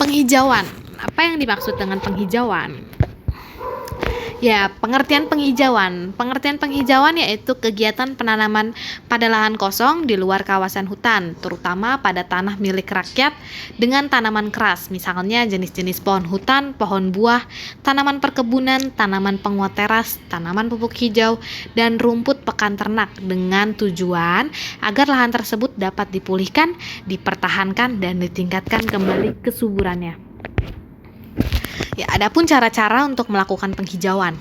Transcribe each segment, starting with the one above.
Penghijauan. Apa yang dimaksud dengan penghijauan? Ya, pengertian penghijauan. Pengertian penghijauan yaitu kegiatan penanaman pada lahan kosong di luar kawasan hutan, terutama pada tanah milik rakyat dengan tanaman keras, misalnya jenis-jenis pohon hutan, pohon buah, tanaman perkebunan, tanaman penguat teras, tanaman pupuk hijau, dan rumput pakan ternak dengan tujuan agar lahan tersebut dapat dipulihkan, dipertahankan, dan ditingkatkan kembali kesuburannya. Ya, adapun cara-cara untuk melakukan penghijauan.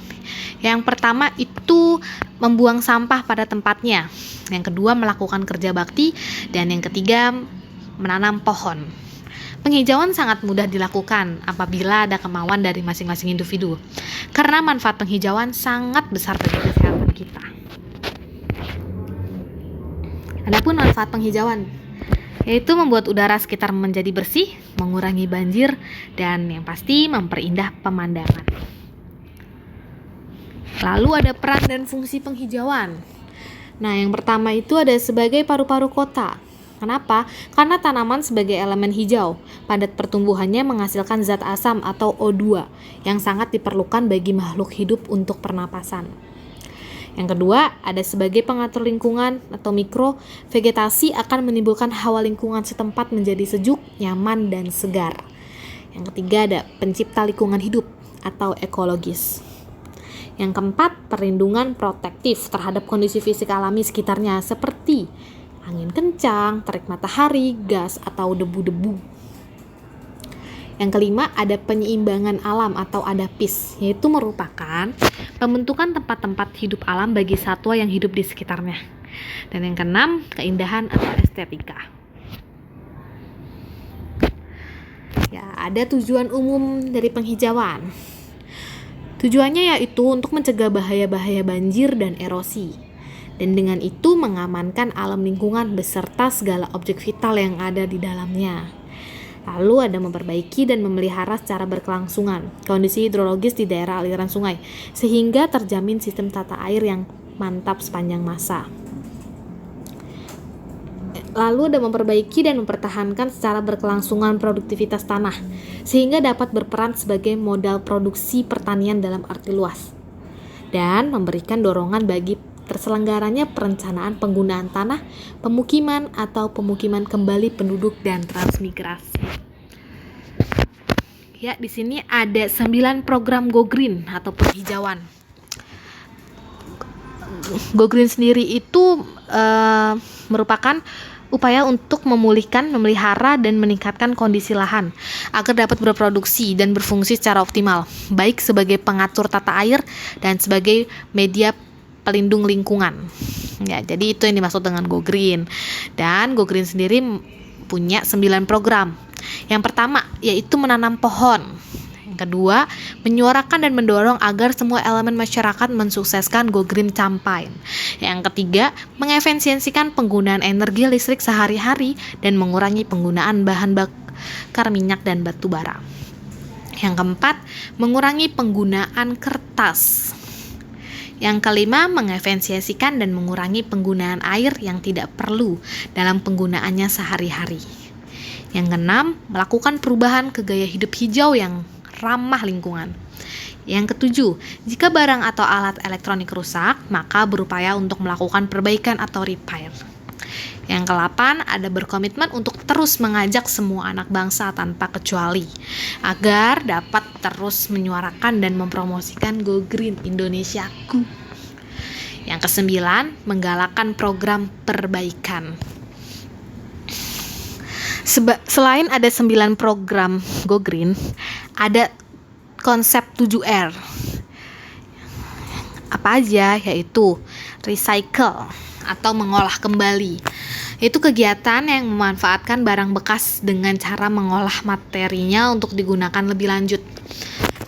Yang pertama itu membuang sampah pada tempatnya. Yang kedua melakukan kerja bakti, dan yang ketiga menanam pohon. Penghijauan sangat mudah dilakukan apabila ada kemauan dari masing-masing individu. Karena manfaat penghijauan sangat besar bagi kesehatan kita. Adapun manfaat penghijauan yaitu membuat udara sekitar menjadi bersih, mengurangi banjir, dan yang pasti memperindah pemandangan. Lalu ada peran dan fungsi penghijauan. Nah, yang pertama itu ada sebagai paru-paru kota. Kenapa? Karena tanaman sebagai elemen hijau, padat pertumbuhannya menghasilkan zat asam atau O2 yang sangat diperlukan bagi makhluk hidup untuk pernapasan. Yang kedua, ada sebagai pengatur lingkungan atau mikro, vegetasi akan menimbulkan hawa lingkungan setempat menjadi sejuk, nyaman, dan segar. Yang ketiga, ada pencipta lingkungan hidup atau ekologis. Yang keempat, perlindungan protektif terhadap kondisi fisik alami sekitarnya seperti angin kencang, terik matahari, gas, atau debu-debu. Yang kelima, ada penyeimbangan alam atau adapis, yaitu merupakan pembentukan tempat-tempat hidup alam bagi satwa yang hidup di sekitarnya. Dan yang keenam, keindahan atau estetika. Ya, ada tujuan umum dari penghijauan. Tujuannya yaitu untuk mencegah bahaya-bahaya banjir dan erosi. Dan dengan itu mengamankan alam lingkungan beserta segala objek vital yang ada di dalamnya. Lalu ada memperbaiki dan memelihara secara berkelangsungan kondisi hidrologis di daerah aliran sungai, sehingga terjamin sistem tata air yang mantap sepanjang masa. Lalu ada memperbaiki dan mempertahankan secara berkelangsungan produktivitas tanah, sehingga dapat berperan sebagai modal produksi pertanian dalam arti luas. Dan memberikan dorongan bagi terselenggaranya perencanaan penggunaan tanah, pemukiman atau pemukiman kembali penduduk dan transmigrasi. Ya, di sini ada 9 program Go Green atau penghijauan. Go Green sendiri itu merupakan upaya untuk memulihkan, memelihara, dan meningkatkan kondisi lahan agar dapat berproduksi dan berfungsi secara optimal, baik sebagai pengatur tata air dan sebagai media pelindung lingkungan. Ya, jadi itu yang dimaksud dengan Go Green. Dan Go Green sendiri punya 9 program. Yang pertama yaitu menanam pohon. Yang kedua, menyuarakan dan mendorong agar semua elemen masyarakat mensukseskan Go Green Campaign. Yang ketiga, mengefisiensikan penggunaan energi listrik sehari-hari dan mengurangi penggunaan bahan bakar minyak dan batu bara. Yang keempat, mengurangi penggunaan kertas. Yang kelima, mengefisiensikan dan mengurangi penggunaan air yang tidak perlu dalam penggunaannya sehari-hari. Yang keenam, melakukan perubahan ke gaya hidup hijau yang ramah lingkungan. Yang ketujuh, jika barang atau alat elektronik rusak, maka berupaya untuk melakukan perbaikan atau repair. Yang ke-8, ada berkomitmen untuk terus mengajak semua anak bangsa tanpa kecuali agar dapat terus menyuarakan dan mempromosikan Go Green Indonesiaku. Yang ke-9, menggalakkan program perbaikan. Selain ada 9 program Go Green, ada konsep 7R. Apa aja? Yaitu recycle atau mengolah kembali. Itu kegiatan yang memanfaatkan barang bekas dengan cara mengolah materinya untuk digunakan lebih lanjut.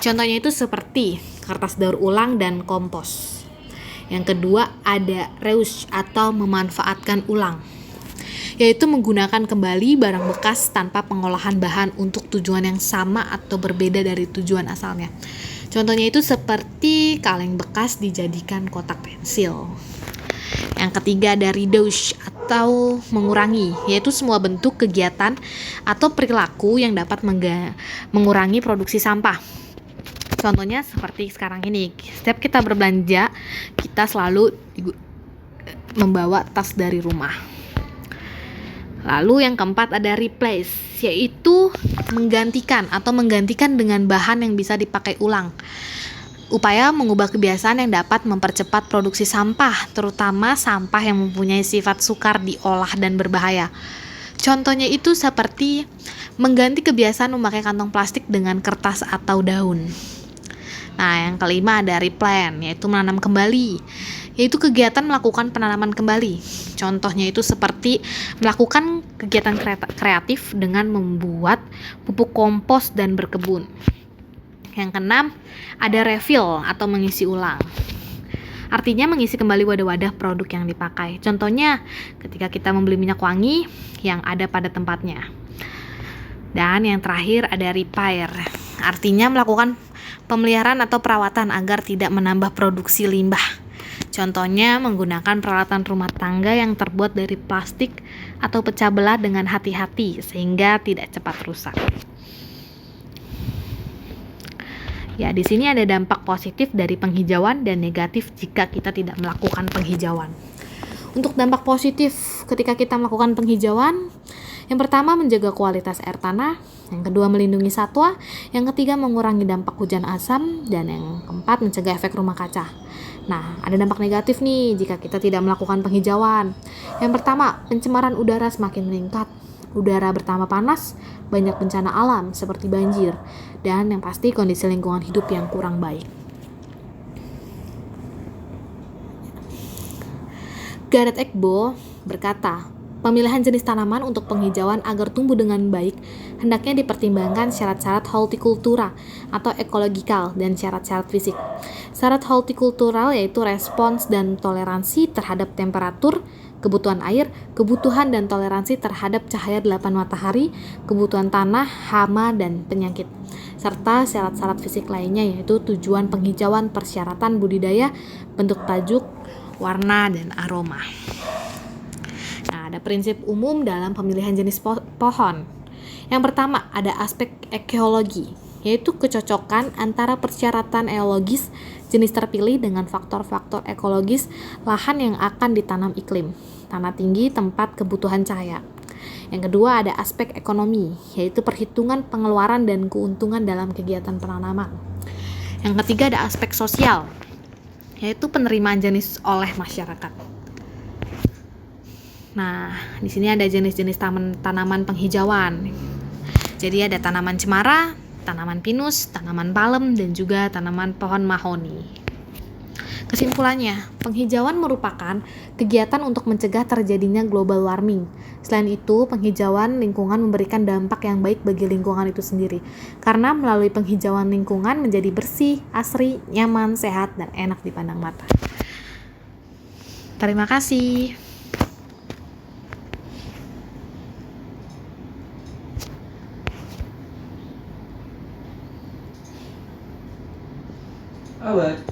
Contohnya itu seperti kertas daur ulang dan kompos. Yang kedua ada reuse atau memanfaatkan ulang, yaitu menggunakan kembali barang bekas tanpa pengolahan bahan untuk tujuan yang sama atau berbeda dari tujuan asalnya. Contohnya itu seperti kaleng bekas dijadikan kotak pensil. Yang ketiga ada reduce atau mengurangi, yaitu semua bentuk kegiatan atau perilaku yang dapat mengurangi produksi sampah. Contohnya seperti sekarang ini, setiap kita berbelanja, kita selalu membawa tas dari rumah. Lalu yang keempat ada replace, yaitu menggantikan dengan bahan yang bisa dipakai ulang. Upaya mengubah kebiasaan yang dapat mempercepat produksi sampah, terutama sampah yang mempunyai sifat sukar diolah dan berbahaya. Contohnya itu seperti mengganti kebiasaan memakai kantong plastik dengan kertas atau daun. Nah, yang kelima ada replant, yaitu menanam kembali, yaitu kegiatan melakukan penanaman kembali. Contohnya itu seperti melakukan kegiatan kreatif dengan membuat pupuk kompos dan berkebun. Yang keenam, ada refill atau mengisi ulang. Artinya mengisi kembali wadah-wadah produk yang dipakai. Contohnya, ketika kita membeli minyak wangi yang ada pada tempatnya. Dan yang terakhir ada repair. Artinya melakukan pemeliharaan atau perawatan agar tidak menambah produksi limbah. Contohnya menggunakan peralatan rumah tangga yang terbuat dari plastik atau pecah belah dengan hati-hati sehingga tidak cepat rusak. Ya, di sini ada dampak positif dari penghijauan dan negatif jika kita tidak melakukan penghijauan. Untuk dampak positif ketika kita melakukan penghijauan, yang pertama menjaga kualitas air tanah, yang kedua melindungi satwa, yang ketiga mengurangi dampak hujan asam, dan yang keempat mencegah efek rumah kaca. Nah, ada dampak negatif nih jika kita tidak melakukan penghijauan. Yang pertama, pencemaran udara semakin meningkat. Udara bertambah panas, banyak bencana alam seperti banjir, dan yang pasti kondisi lingkungan hidup yang kurang baik. Gareth Egbo berkata, pemilihan jenis tanaman untuk penghijauan agar tumbuh dengan baik hendaknya dipertimbangkan syarat-syarat hortikultura atau ekologikal dan syarat-syarat fisik. Syarat hortikultural yaitu respons dan toleransi terhadap temperatur, kebutuhan air, kebutuhan dan toleransi terhadap cahaya 8 matahari, kebutuhan tanah, hama, dan penyakit. Serta syarat-syarat fisik lainnya yaitu tujuan penghijauan, persyaratan budidaya, bentuk tajuk, warna, dan aroma. Nah, ada prinsip umum dalam pemilihan jenis pohon. Yang pertama, ada aspek ekolologi, yaitu kecocokan antara persyaratan ekologis jenis terpilih dengan faktor-faktor ekologis lahan yang akan ditanam iklim, tanah tinggi, tempat, kebutuhan cahaya. Yang kedua ada aspek ekonomi, yaitu perhitungan pengeluaran dan keuntungan dalam kegiatan penanaman. Yang ketiga ada aspek sosial, yaitu penerimaan jenis oleh masyarakat. Nah, di sini ada jenis-jenis tanaman penghijauan. Jadi ada tanaman cemara, tanaman pinus, tanaman palem, dan juga tanaman pohon mahoni. Kesimpulannya, penghijauan merupakan kegiatan untuk mencegah terjadinya global warming. Selain itu, penghijauan lingkungan memberikan dampak yang baik bagi lingkungan itu sendiri. Karena melalui penghijauan lingkungan menjadi bersih, asri, nyaman, sehat, dan enak dipandang mata. Terima kasih. Awet.